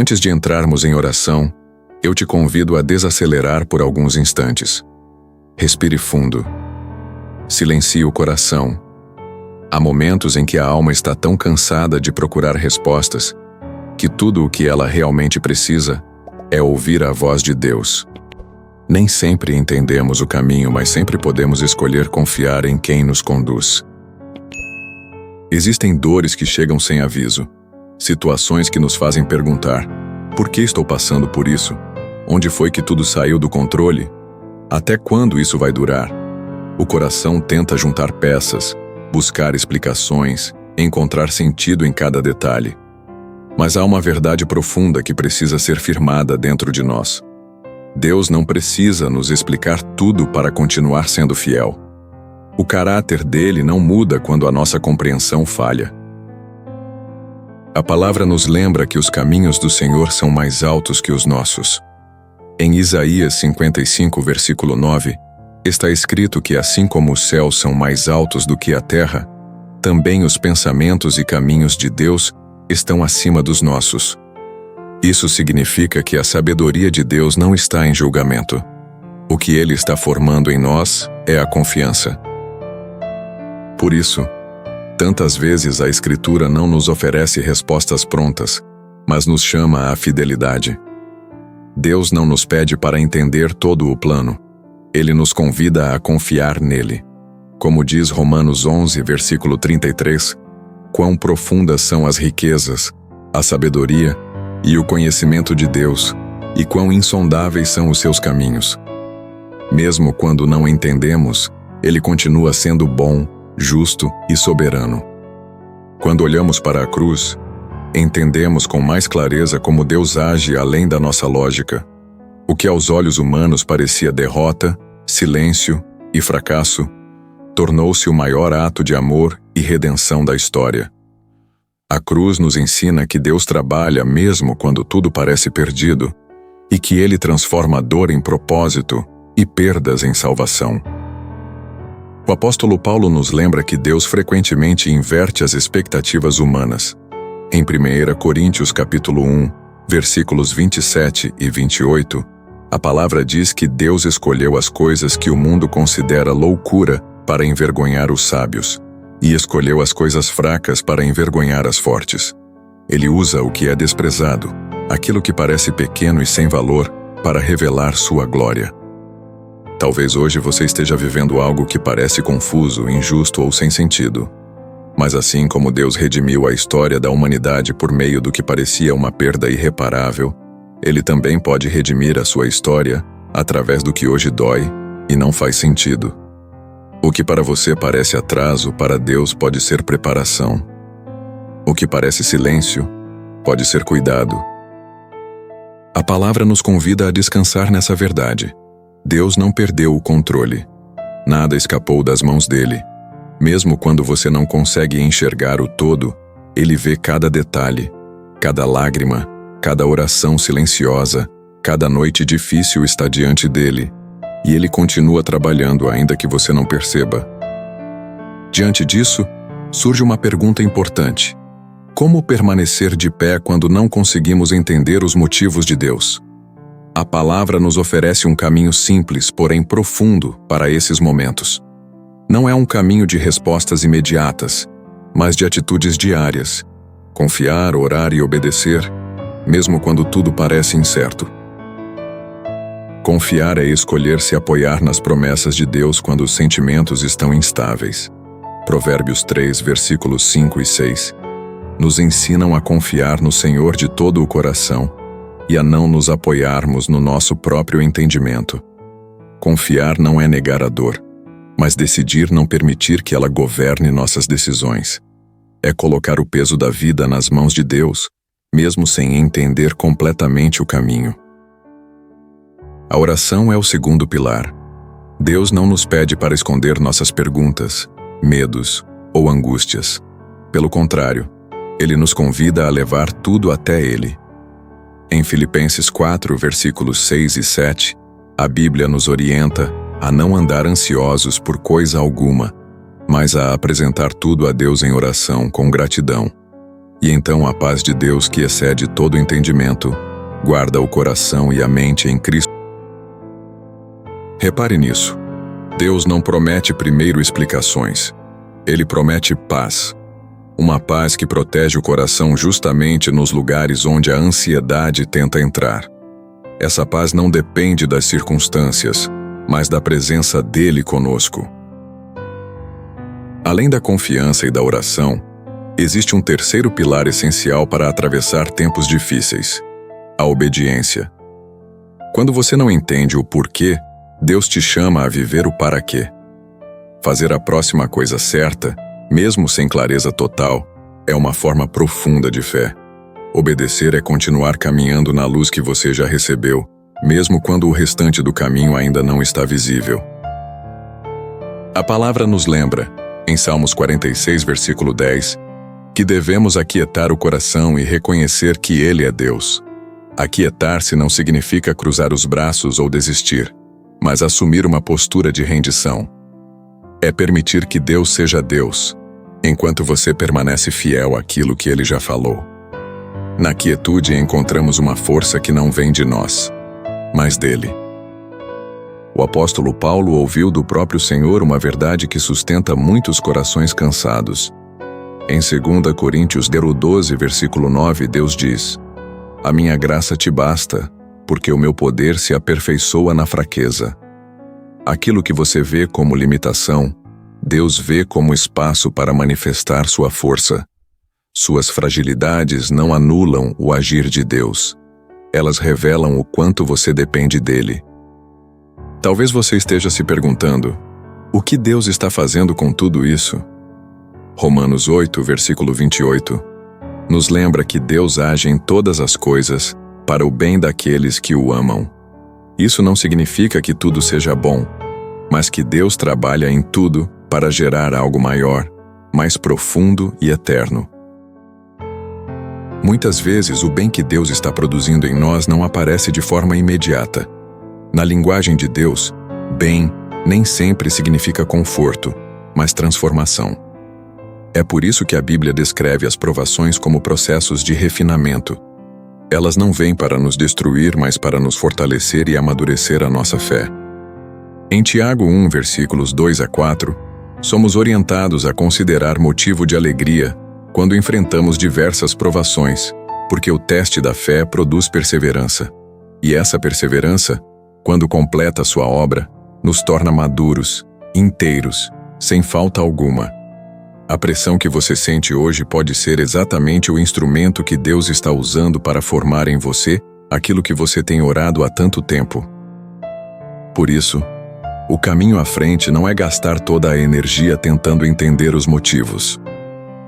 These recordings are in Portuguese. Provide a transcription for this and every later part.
Antes de entrarmos em oração, eu te convido a desacelerar por alguns instantes. Respire fundo. Silencie o coração. Há momentos em que a alma está tão cansada de procurar respostas que tudo o que ela realmente precisa é ouvir a voz de Deus. Nem sempre entendemos o caminho, mas sempre podemos escolher confiar em quem nos conduz. Existem dores que chegam sem aviso, situações que nos fazem perguntar: por que estou passando por isso? Onde foi que tudo saiu do controle? Até quando isso vai durar? O coração tenta juntar peças, buscar explicações, encontrar sentido em cada detalhe. Mas há uma verdade profunda que precisa ser firmada dentro de nós. Deus não precisa nos explicar tudo para continuar sendo fiel. O caráter dele não muda quando a nossa compreensão falha. A palavra nos lembra que os caminhos do Senhor são mais altos que os nossos. Em Isaías 55, versículo 9, está escrito que assim como os céus são mais altos do que a terra, também os pensamentos e caminhos de Deus estão acima dos nossos. Isso significa que a sabedoria de Deus não está em julgamento. O que Ele está formando em nós é a confiança. Por isso, tantas vezes a Escritura não nos oferece respostas prontas, mas nos chama à fidelidade. Deus não nos pede para entender todo o plano. Ele nos convida a confiar nele. Como diz Romanos 11, versículo 33, quão profundas são as riquezas, a sabedoria e o conhecimento de Deus, e quão insondáveis são os seus caminhos. Mesmo quando não entendemos, Ele continua sendo bom, justo e soberano. Quando olhamos para a cruz, entendemos com mais clareza como Deus age além da nossa lógica. O que aos olhos humanos parecia derrota, silêncio e fracasso, tornou-se o maior ato de amor e redenção da história. A cruz nos ensina que Deus trabalha mesmo quando tudo parece perdido e que Ele transforma a dor em propósito e perdas em salvação. O apóstolo Paulo nos lembra que Deus frequentemente inverte as expectativas humanas. Em 1 Coríntios capítulo 1, versículos 27 e 28, a palavra diz que Deus escolheu as coisas que o mundo considera loucura para envergonhar os sábios, e escolheu as coisas fracas para envergonhar as fortes. Ele usa o que é desprezado, aquilo que parece pequeno e sem valor, para revelar sua glória. Talvez hoje você esteja vivendo algo que parece confuso, injusto ou sem sentido. Mas assim como Deus redimiu a história da humanidade por meio do que parecia uma perda irreparável, Ele também pode redimir a sua história através do que hoje dói e não faz sentido. O que para você parece atraso, para Deus pode ser preparação. O que parece silêncio, pode ser cuidado. A palavra nos convida a descansar nessa verdade. Deus não perdeu o controle. Nada escapou das mãos dele. Mesmo quando você não consegue enxergar o todo, Ele vê cada detalhe, cada lágrima, cada oração silenciosa, cada noite difícil está diante dele, e Ele continua trabalhando ainda que você não perceba. Diante disso, surge uma pergunta importante: como permanecer de pé quando não conseguimos entender os motivos de Deus? A palavra nos oferece um caminho simples, porém profundo, para esses momentos. Não é um caminho de respostas imediatas, mas de atitudes diárias. Confiar, orar e obedecer, mesmo quando tudo parece incerto. Confiar é escolher se apoiar nas promessas de Deus quando os sentimentos estão instáveis. Provérbios 3, versículos 5 e 6, nos ensinam a confiar no Senhor de todo o coração e a não nos apoiarmos no nosso próprio entendimento. Confiar não é negar a dor, mas decidir não permitir que ela governe nossas decisões. É colocar o peso da vida nas mãos de Deus, mesmo sem entender completamente o caminho. A oração é o segundo pilar. Deus não nos pede para esconder nossas perguntas, medos ou angústias. Pelo contrário, Ele nos convida a levar tudo até Ele. Em Filipenses 4, versículos 6 e 7, a Bíblia nos orienta a não andar ansiosos por coisa alguma, mas a apresentar tudo a Deus em oração com gratidão. E então a paz de Deus, que excede todo entendimento, guarda o coração e a mente em Cristo. Repare nisso. Deus não promete primeiro explicações. Ele promete paz. Uma paz que protege o coração justamente nos lugares onde a ansiedade tenta entrar. Essa paz não depende das circunstâncias, mas da presença dele conosco. Além da confiança e da oração, existe um terceiro pilar essencial para atravessar tempos difíceis: a obediência. Quando você não entende o porquê, Deus te chama a viver o para quê. Fazer a próxima coisa certa, mesmo sem clareza total, é uma forma profunda de fé. Obedecer é continuar caminhando na luz que você já recebeu, mesmo quando o restante do caminho ainda não está visível. A palavra nos lembra, em Salmos 46, versículo 10, que devemos aquietar o coração e reconhecer que Ele é Deus. Aquietar-se não significa cruzar os braços ou desistir, mas assumir uma postura de rendição. É permitir que Deus seja Deus, enquanto você permanece fiel àquilo que Ele já falou. Na quietude encontramos uma força que não vem de nós, mas dele. O apóstolo Paulo ouviu do próprio Senhor uma verdade que sustenta muitos corações cansados. Em 2 Coríntios 12, versículo 9, Deus diz: "A minha graça te basta, porque o meu poder se aperfeiçoa na fraqueza." Aquilo que você vê como limitação, Deus vê como espaço para manifestar sua força. Suas fragilidades não anulam o agir de Deus. Elas revelam o quanto você depende dele. Talvez você esteja se perguntando: o que Deus está fazendo com tudo isso? Romanos 8, versículo 28, nos lembra que Deus age em todas as coisas para o bem daqueles que o amam. Isso não significa que tudo seja bom, mas que Deus trabalha em tudo para gerar algo maior, mais profundo e eterno. Muitas vezes o bem que Deus está produzindo em nós não aparece de forma imediata. Na linguagem de Deus, bem nem sempre significa conforto, mas transformação. É por isso que a Bíblia descreve as provações como processos de refinamento. Elas não vêm para nos destruir, mas para nos fortalecer e amadurecer a nossa fé. Em Tiago 1, versículos 2 a 4, somos orientados a considerar motivo de alegria quando enfrentamos diversas provações, porque o teste da fé produz perseverança. E essa perseverança, quando completa sua obra, nos torna maduros, inteiros, sem falta alguma. A pressão que você sente hoje pode ser exatamente o instrumento que Deus está usando para formar em você aquilo que você tem orado há tanto tempo. Por isso, o caminho à frente não é gastar toda a energia tentando entender os motivos,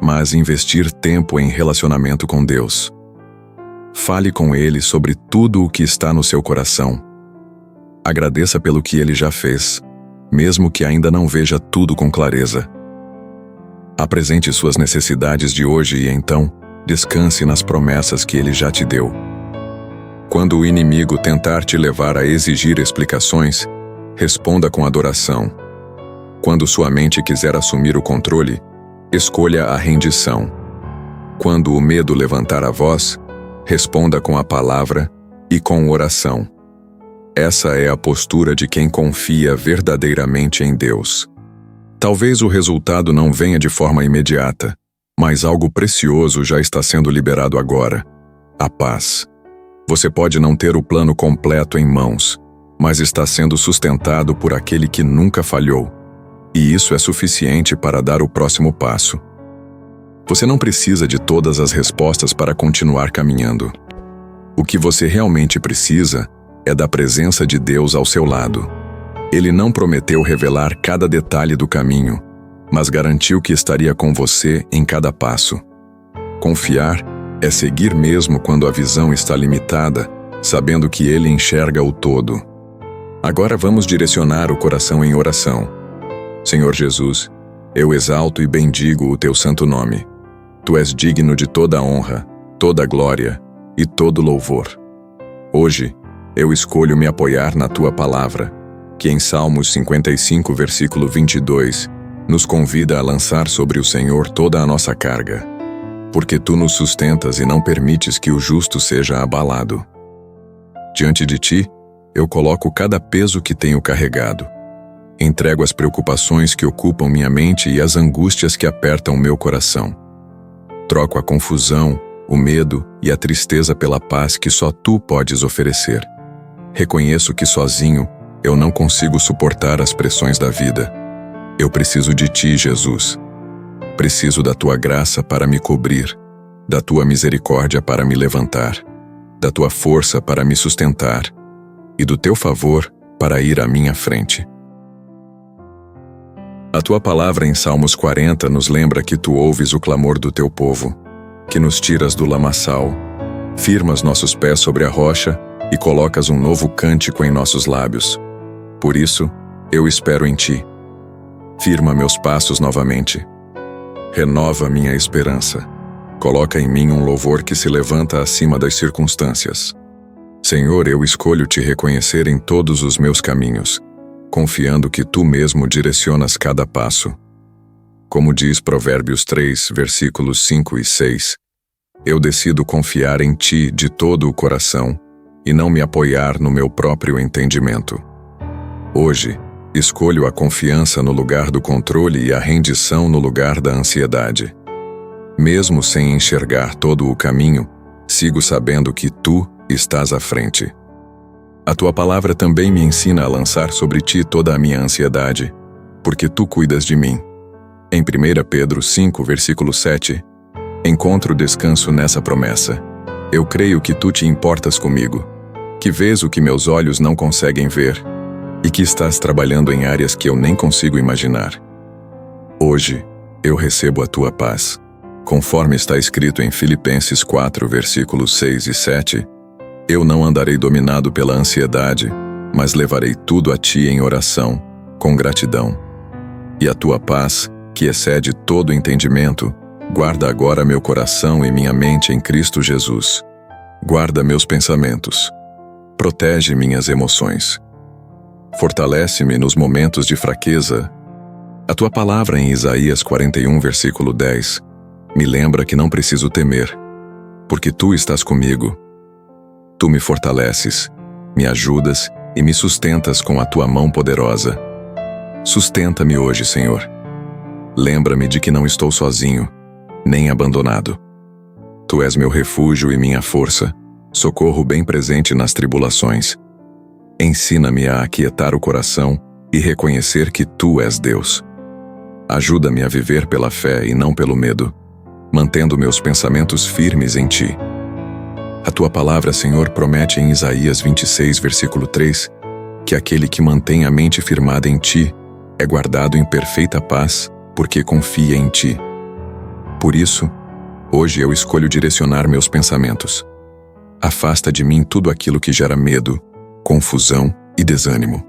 mas investir tempo em relacionamento com Deus. Fale com Ele sobre tudo o que está no seu coração. Agradeça pelo que Ele já fez, mesmo que ainda não veja tudo com clareza. Apresente suas necessidades de hoje e então, descanse nas promessas que Ele já te deu. Quando o inimigo tentar te levar a exigir explicações, responda com adoração. Quando sua mente quiser assumir o controle, escolha a rendição. Quando o medo levantar a voz, responda com a palavra e com oração. Essa é a postura de quem confia verdadeiramente em Deus. Talvez o resultado não venha de forma imediata, mas algo precioso já está sendo liberado agora: a paz. Você pode não ter o plano completo em mãos, mas está sendo sustentado por aquele que nunca falhou. E isso é suficiente para dar o próximo passo. Você não precisa de todas as respostas para continuar caminhando. O que você realmente precisa é da presença de Deus ao seu lado. Ele não prometeu revelar cada detalhe do caminho, mas garantiu que estaria com você em cada passo. Confiar é seguir mesmo quando a visão está limitada, sabendo que Ele enxerga o todo. Agora vamos direcionar o coração em oração. Senhor Jesus, eu exalto e bendigo o Teu santo nome. Tu és digno de toda honra, toda glória e todo louvor. Hoje, eu escolho me apoiar na Tua palavra, que em Salmos 55, versículo 22, nos convida a lançar sobre o Senhor toda a nossa carga. porque tu nos sustentas e não permites que o justo seja abalado. Diante de ti, eu coloco cada peso que tenho carregado. Entrego as preocupações que ocupam minha mente e as angústias que apertam meu coração. Troco a confusão, o medo e a tristeza pela paz que só tu podes oferecer. Reconheço que sozinho eu não consigo suportar as pressões da vida. Eu preciso de ti, Jesus. Preciso da tua graça para me cobrir, da tua misericórdia para me levantar, da tua força para me sustentar e do teu favor para ir à minha frente. A tua palavra em Salmos 40 nos lembra que tu ouves o clamor do teu povo, que nos tiras do lamaçal, firmas nossos pés sobre a rocha e colocas um novo cântico em nossos lábios. Por isso, eu espero em ti. Firma meus passos novamente. Renova minha esperança. Coloca em mim um louvor que se levanta acima das circunstâncias. Senhor, eu escolho te reconhecer em todos os meus caminhos, confiando que tu mesmo direcionas cada passo. Como diz Provérbios 3, versículos 5 e 6, eu decido confiar em ti de todo o coração e não me apoiar no meu próprio entendimento. Hoje, escolho a confiança no lugar do controle e a rendição no lugar da ansiedade. Mesmo sem enxergar todo o caminho, sigo sabendo que tu estás à frente. A tua palavra também me ensina a lançar sobre ti toda a minha ansiedade, porque tu cuidas de mim. Em 1 Pedro 5, versículo 7, encontro descanso nessa promessa. Eu creio que tu te importas comigo, que vês o que meus olhos não conseguem ver, e que estás trabalhando em áreas que eu nem consigo imaginar. Hoje, eu recebo a tua paz. Conforme está escrito em Filipenses 4, versículos 6 e 7, eu não andarei dominado pela ansiedade, mas levarei tudo a ti em oração, com gratidão. E a tua paz, que excede todo entendimento, guarda agora meu coração e minha mente em Cristo Jesus. Guarda meus pensamentos. Protege minhas emoções. Fortalece-me nos momentos de fraqueza. A tua palavra em Isaías 41, versículo 10, me lembra que não preciso temer, porque tu estás comigo. Tu me fortaleces, me ajudas e me sustentas com a tua mão poderosa. Sustenta-me hoje, Senhor. Lembra-me de que não estou sozinho, nem abandonado. Tu és meu refúgio e minha força, socorro bem presente nas tribulações. Ensina-me a aquietar o coração e reconhecer que tu és Deus. Ajuda-me a viver pela fé e não pelo medo, mantendo meus pensamentos firmes em ti. A tua palavra, Senhor, promete em Isaías 26, versículo 3, que aquele que mantém a mente firmada em ti é guardado em perfeita paz, porque confia em ti. Por isso, hoje eu escolho direcionar meus pensamentos. Afasta de mim tudo aquilo que gera medo, confusão e desânimo.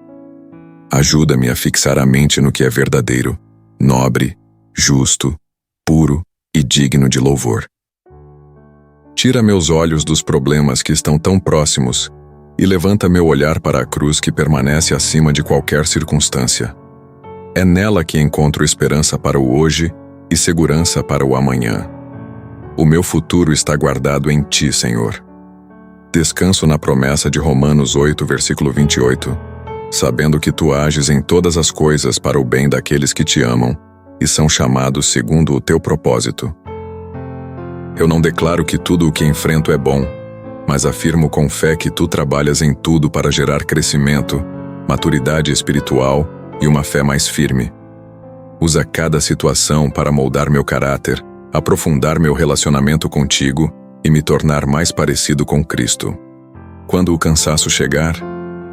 Ajuda-me a fixar a mente no que é verdadeiro, nobre, justo, puro e digno de louvor. Tira meus olhos dos problemas que estão tão próximos e levanta meu olhar para a cruz que permanece acima de qualquer circunstância. É nela que encontro esperança para o hoje e segurança para o amanhã. O meu futuro está guardado em ti, Senhor. Descanso na promessa de Romanos 8, versículo 28, sabendo que tu ages em todas as coisas para o bem daqueles que te amam e são chamados segundo o teu propósito. Eu não declaro que tudo o que enfrento é bom, mas afirmo com fé que tu trabalhas em tudo para gerar crescimento, maturidade espiritual e uma fé mais firme. Usa cada situação para moldar meu caráter, aprofundar meu relacionamento contigo e me tornar mais parecido com Cristo. Quando o cansaço chegar,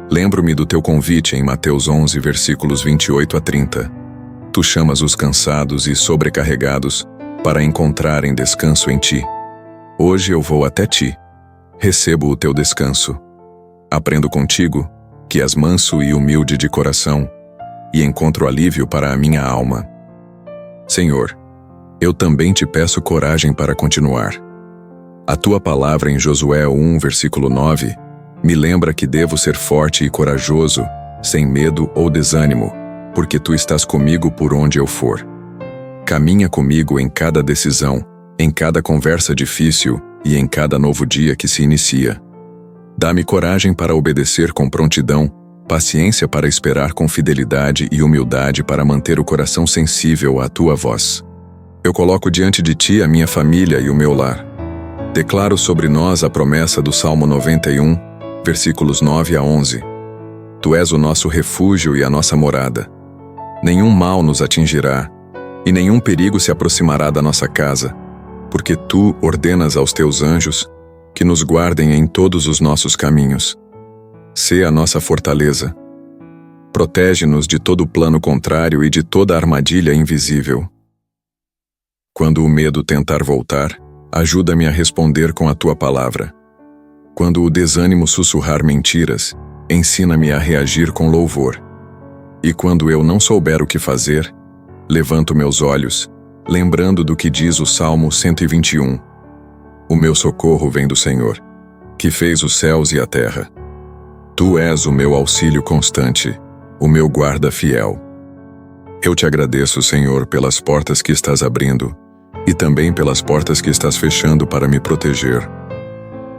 lembro-me do teu convite em Mateus 11, versículos 28 a 30. Tu chamas os cansados e sobrecarregados para encontrarem descanso em ti. Hoje eu vou até ti. Recebo o teu descanso. Aprendo contigo, que és manso e humilde de coração, e encontro alívio para a minha alma. Senhor, eu também te peço coragem para continuar. A tua palavra em Josué 1, versículo 9, me lembra que devo ser forte e corajoso, sem medo ou desânimo, porque tu estás comigo por onde eu for. Caminha comigo em cada decisão, em cada conversa difícil e em cada novo dia que se inicia. Dá-me coragem para obedecer com prontidão, paciência para esperar com fidelidade e humildade para manter o coração sensível à tua voz. Eu coloco diante de ti a minha família e o meu lar. Declaro sobre nós a promessa do Salmo 91, versículos 9 a 11. Tu és o nosso refúgio e a nossa morada. Nenhum mal nos atingirá, e nenhum perigo se aproximará da nossa casa, porque tu ordenas aos teus anjos que nos guardem em todos os nossos caminhos. Sê a nossa fortaleza. Protege-nos de todo plano contrário e de toda armadilha invisível. Quando o medo tentar voltar, ajuda-me a responder com a tua palavra. Quando o desânimo sussurrar mentiras, ensina-me a reagir com louvor. E quando eu não souber o que fazer, levanto meus olhos, lembrando do que diz o Salmo 121. O meu socorro vem do Senhor, que fez os céus e a terra. Tu és o meu auxílio constante, o meu guarda fiel. Eu te agradeço, Senhor, pelas portas que estás abrindo e também pelas portas que estás fechando para me proteger.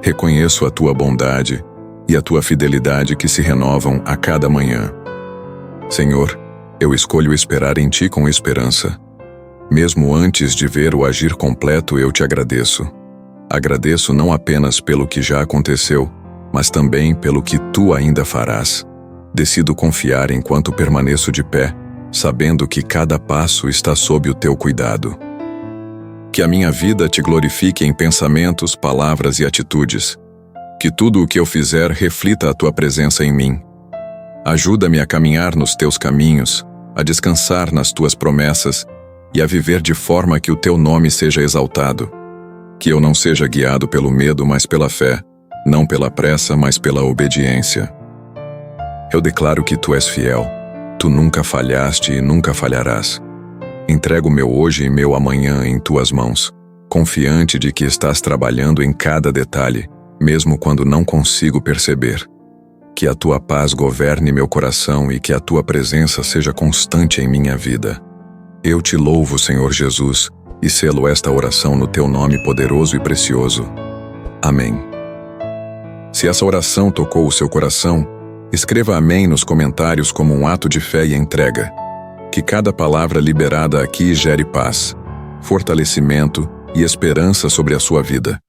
Reconheço a tua bondade e a tua fidelidade que se renovam a cada manhã. Senhor, eu escolho esperar em ti com esperança. Mesmo antes de ver o agir completo, eu te agradeço. Agradeço não apenas pelo que já aconteceu, mas também pelo que tu ainda farás. Decido confiar enquanto permaneço de pé, sabendo que cada passo está sob o teu cuidado. Que a minha vida te glorifique em pensamentos, palavras e atitudes. Que tudo o que eu fizer reflita a tua presença em mim. Ajuda-me a caminhar nos teus caminhos, a descansar nas tuas promessas e a viver de forma que o teu nome seja exaltado. Que eu não seja guiado pelo medo, mas pela fé, não pela pressa, mas pela obediência. Eu declaro que tu és fiel, tu nunca falhaste e nunca falharás. Entrego meu hoje e meu amanhã em tuas mãos, confiante de que estás trabalhando em cada detalhe, mesmo quando não consigo perceber. Que a tua paz governe meu coração e que a tua presença seja constante em minha vida. Eu te louvo, Senhor Jesus, e selo esta oração no teu nome poderoso e precioso. Amém. Se essa oração tocou o seu coração, escreva amém nos comentários como um ato de fé e entrega. Que cada palavra liberada aqui gere paz, fortalecimento e esperança sobre a sua vida.